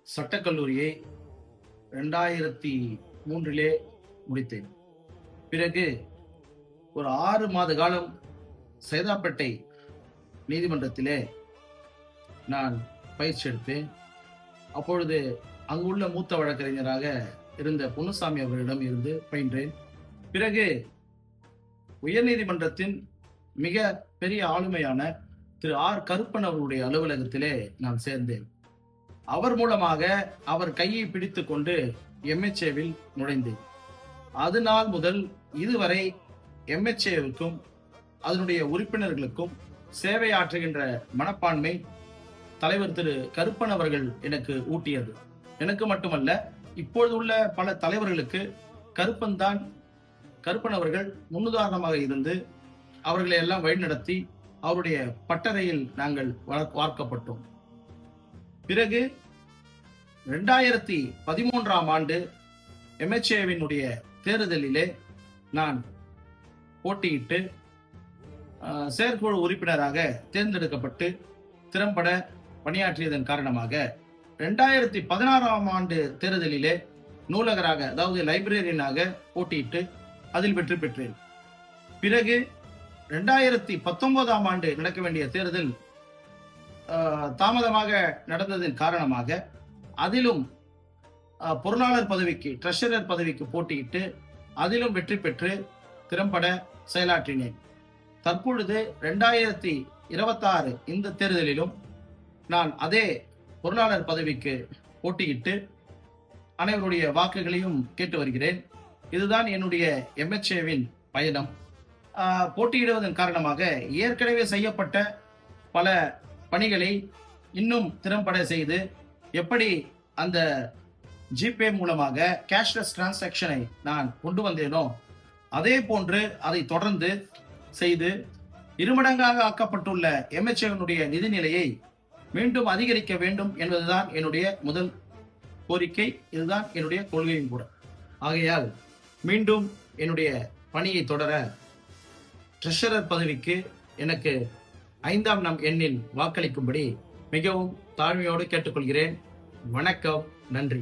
சட்டக்கல்லூரியை 2003 முடித்தேன். பிறகு ஒரு 6 மாத காலம் சைதாப்பேட்டை நீதிமன்றத்திலே நான் பயிற்சி எடுத்தேன். அப்பொழுது அங்குள்ள மூத்த வழக்கறிஞராக இருந்த பொன்னுசாமி அவர்களிடம் இருந்து பயின்றேன். பிறகு உயர்நீதிமன்றத்தின் மிக பெரிய ஆளுமையான திரு ஆர் கருப்பன் அவர்களுடைய அலுவலகத்திலே நான் சேர்ந்தேன். அவர் மூலமாக அவர் கையை பிடித்துக் கொண்டு MHAவில் நுழைந்தேன். அது நாள் முதல் இதுவரை MHAவுக்கும் அதனுடைய உறுப்பினர்களுக்கும் சேவை ஆற்றுகின்ற மனப்பான்மை தலைவர் திரு கருப்பன் அவர்கள் எனக்கு ஊட்டியது. எனக்கு மட்டுமல்ல, இப்பொழுது உள்ள பல தலைவர்களுக்கு கருப்பன் அவர்கள் முன்னுதாரணமாக இருந்து அவர்களை எல்லாம் வழிநடத்தி அவருடைய பட்டறையில் நாங்கள் வார்க்கப்பட்டோம். பிறகு 2013ஆம் ஆண்டு MHAவினுடைய தேர்தலிலே நான் போட்டியிட்டு செயற்குழு உறுப்பினராக தேர்ந்தெடுக்கப்பட்டு திறம்பட பணியாற்றியதன் காரணமாக 2016ஆம் ஆண்டு தேர்தலிலே நூலகராக, அதாவது லைப்ரரியனாக போட்டியிட்டு அதில் வெற்றி பெற்றேன். பிறகு 2019ஆம் ஆண்டு நடக்க வேண்டிய தேர்தல் தாமதமாக நடந்ததன் காரணமாக அதிலும் பொருளாளர் பதவிக்கு, ட்ரெஷரர் பதவிக்கு போட்டியிட்டு அதிலும் வெற்றி பெற்று திறம்பட செயலாற்றினேன். தற்பொழுது 2026 இந்த தேர்தலிலும் நான் அதே பொருளாளர் பதவிக்கு போட்டியிட்டு அனைவருடைய வாக்குகளையும் கேட்டு வருகிறேன். இதுதான் என்னுடைய MHAவின் பயணம். போட்டியிடுவதன் காரணமாக ஏற்கனவே செய்யப்பட்ட பல பணிகளை இன்னும் திறம்பட செய்து, எப்படி அந்த ஜிபே மூலமாக கேஷ்லெஸ் டிரான்சாக்ஷனை நான் கொண்டு வந்தேனோ அதே போன்று அதை தொடர்ந்து செய்து இருமடங்காக ஆக்கப்பட்டுள்ள MHAவினுடைய நிதிநிலையை மீண்டும் அதிகரிக்க வேண்டும் என்பதுதான் என்னுடைய முதல் கோரிக்கை. இதுதான் என்னுடைய கொள்கையும் கூட. ஆகையால் மீண்டும் என்னுடைய பணியை தொடர ட்ரெஷரர் பதவிக்கு எனக்கு 5ஆம் எண்ணில் வாக்களிக்கும்படி மிகவும் தாழ்மையோடு கேட்டுக்கொள்கிறேன். வணக்கம், நன்றி.